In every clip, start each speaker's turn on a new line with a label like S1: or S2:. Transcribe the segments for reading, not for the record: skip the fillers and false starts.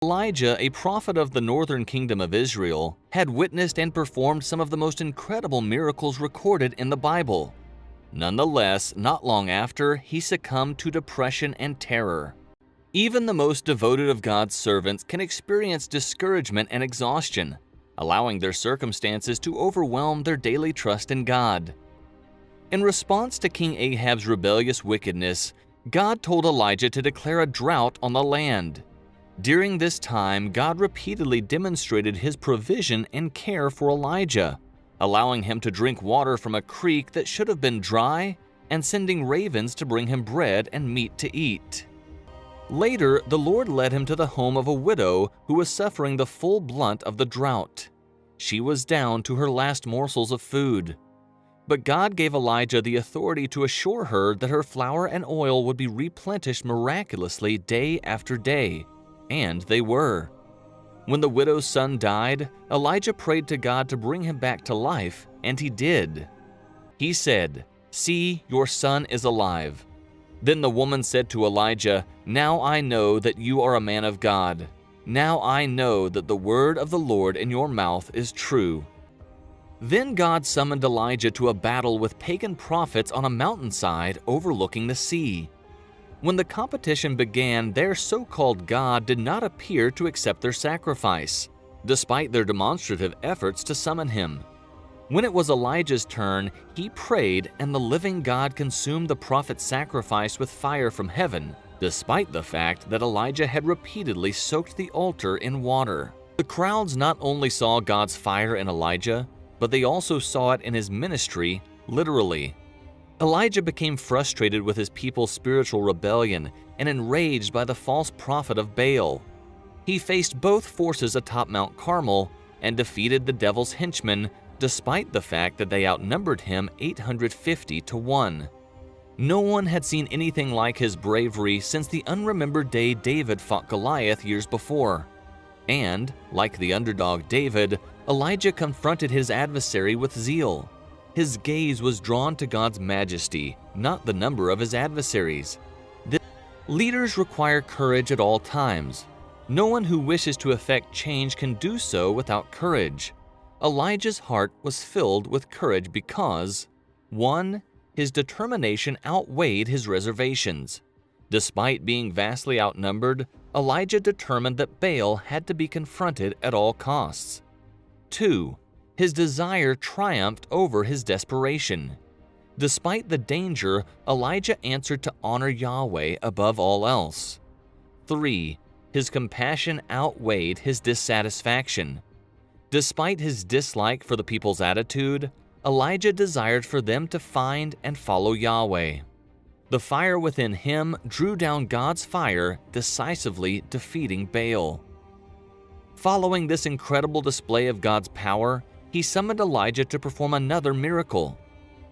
S1: Elijah, a prophet of the northern kingdom of Israel, had witnessed and performed some of the most incredible miracles recorded in the Bible. Nonetheless, not long after, he succumbed to depression and terror. Even the most devoted of God's servants can experience discouragement and exhaustion, allowing their circumstances to overwhelm their daily trust in God. In response to King Ahab's rebellious wickedness, God told Elijah to declare a drought on the land. During this time, God repeatedly demonstrated His provision and care for Elijah, allowing him to drink water from a creek that should have been dry and sending ravens to bring him bread and meat to eat. Later, the Lord led him to the home of a widow who was suffering the full brunt of the drought. She was down to her last morsels of food. But God gave Elijah the authority to assure her that her flour and oil would be replenished miraculously day after day. And they were. When the widow's son died, Elijah prayed to God to bring him back to life, and he did. He said, "See, your son is alive." Then the woman said to Elijah, "Now I know that you are a man of God. Now I know that the word of the Lord in your mouth is true." Then God summoned Elijah to a battle with pagan prophets on a mountainside overlooking the sea. When the competition began, their so-called God did not appear to accept their sacrifice, despite their demonstrative efforts to summon him. When it was Elijah's turn, he prayed, and the living God consumed the prophet's sacrifice with fire from heaven, despite the fact that Elijah had repeatedly soaked the altar in water. The crowds not only saw God's fire in Elijah, but they also saw it in his ministry, literally. Elijah became frustrated with his people's spiritual rebellion and enraged by the false prophet of Baal. He faced both forces atop Mount Carmel and defeated the devil's henchmen, despite the fact that they outnumbered him 850 to 1. No one had seen anything like his bravery since the unremembered day David fought Goliath years before. And, like the underdog David, Elijah confronted his adversary with zeal. His gaze was drawn to God's majesty, not the number of his adversaries. Leaders require courage at all times. No one who wishes to effect change can do so without courage. Elijah's heart was filled with courage because 1. His determination outweighed his reservations. Despite being vastly outnumbered, Elijah determined that Baal had to be confronted at all costs. 2. His desire triumphed over his desperation. Despite the danger, Elijah answered to honor Yahweh above all else. 3. His compassion outweighed his dissatisfaction. Despite his dislike for the people's attitude, Elijah desired for them to find and follow Yahweh. The fire within him drew down God's fire, decisively defeating Baal. Following this incredible display of God's power, he summoned Elijah to perform another miracle.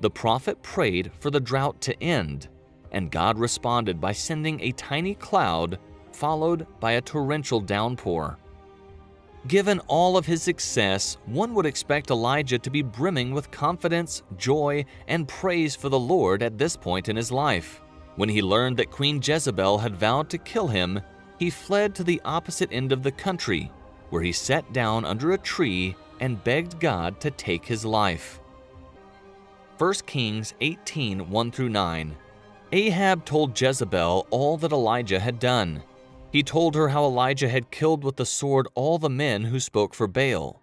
S1: The prophet prayed for the drought to end, and God responded by sending a tiny cloud followed by a torrential downpour. Given all of his success, one would expect Elijah to be brimming with confidence, joy, and praise for the Lord at this point in his life. When he learned that Queen Jezebel had vowed to kill him, he fled to the opposite end of the country, where he sat down under a tree and begged God to take his life. 1 Kings 18:1-9. Ahab told Jezebel all that Elijah had done. He told her how Elijah had killed with the sword all the men who spoke for Baal.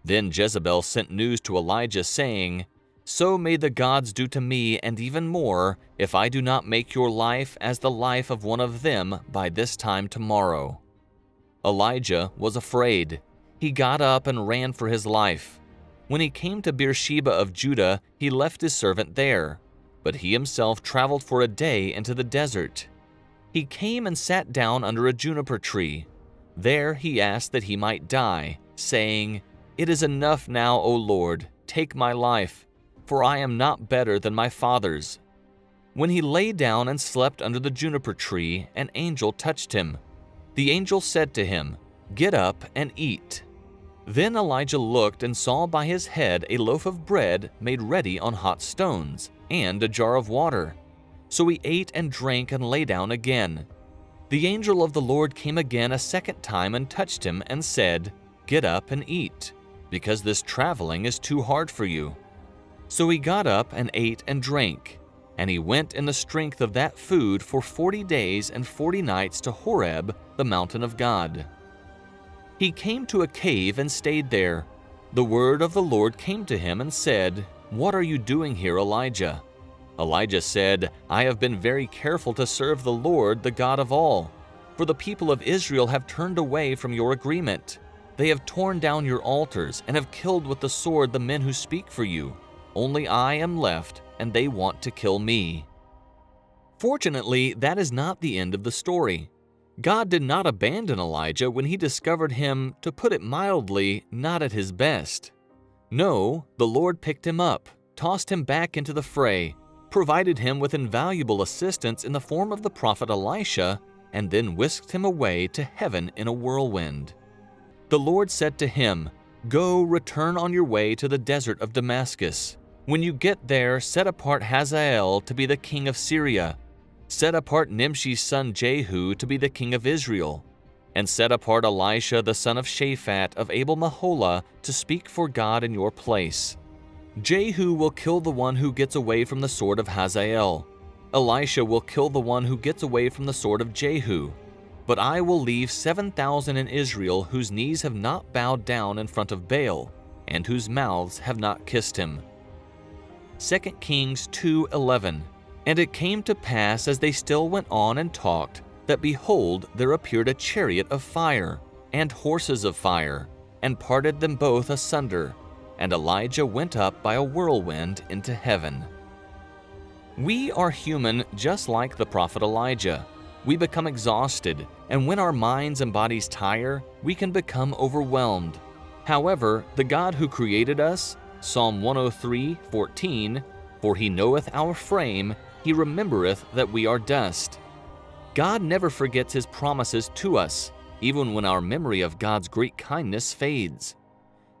S1: Then Jezebel sent news to Elijah saying, "So may the gods do to me and even more, if I do not make your life as the life of one of them by this time tomorrow." Elijah was afraid. He got up and ran for his life. When he came to Beersheba of Judah, he left his servant there, but he himself traveled for a day into the desert. He came and sat down under a juniper tree. There he asked that he might die, saying, "It is enough now, O Lord, take my life, for I am not better than my fathers." When he lay down and slept under the juniper tree, an angel touched him. The angel said to him, "Get up and eat." Then Elijah looked and saw by his head a loaf of bread made ready on hot stones, and a jar of water. So he ate and drank and lay down again. The angel of the Lord came again a second time and touched him and said, "Get up and eat, because this traveling is too hard for you." So he got up and ate and drank, and he went in the strength of that food for 40 days and 40 nights to Horeb, the mountain of God. He came to a cave and stayed there. The word of the Lord came to him and said, "What are you doing here, Elijah?" Elijah said, "I have been very careful to serve the Lord, the God of all. For the people of Israel have turned away from your agreement. They have torn down your altars and have killed with the sword the men who speak for you. Only I am left, and they want to kill me." Fortunately, that is not the end of the story. God did not abandon Elijah when he discovered him, to put it mildly, not at his best. No, the Lord picked him up, tossed him back into the fray, provided him with invaluable assistance in the form of the prophet Elisha, and then whisked him away to heaven in a whirlwind. The Lord said to him, "Go, return on your way to the desert of Damascus. When you get there, set apart Hazael to be the king of Syria. Set apart Nimshi's son Jehu to be the king of Israel. And set apart Elisha the son of Shaphat of Abel-Meholah to speak for God in your place. Jehu will kill the one who gets away from the sword of Hazael. Elisha will kill the one who gets away from the sword of Jehu. But I will leave 7,000 in Israel whose knees have not bowed down in front of Baal, and whose mouths have not kissed him." 2 Kings 2:11. And it came to pass as they still went on and talked, that behold, there appeared a chariot of fire, and horses of fire, and parted them both asunder. And Elijah went up by a whirlwind into heaven. We are human just like the prophet Elijah. We become exhausted, and when our minds and bodies tire, we can become overwhelmed. However, the God who created us, Psalm 103:14, "For he knoweth our frame, he remembereth that we are dust." God never forgets his promises to us, even when our memory of God's great kindness fades.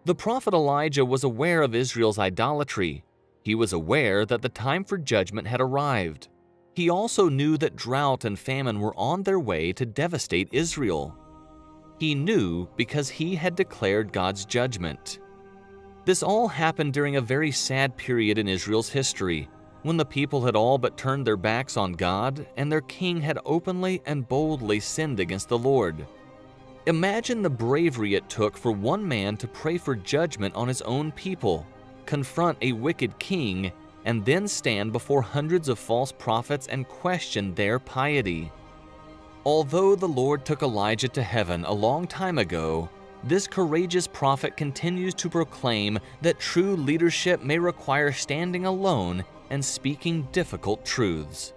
S1: The prophet Elijah was aware of Israel's idolatry. He was aware that the time for judgment had arrived. He also knew that drought and famine were on their way to devastate Israel. He knew because he had declared God's judgment. This all happened during a very sad period in Israel's history, when the people had all but turned their backs on God and their king had openly and boldly sinned against the Lord. Imagine the bravery it took for one man to pray for judgment on his own people, confront a wicked king, and then stand before hundreds of false prophets and question their piety. Although the Lord took Elijah to heaven a long time ago, this courageous prophet continues to proclaim that true leadership may require standing alone and speaking difficult truths.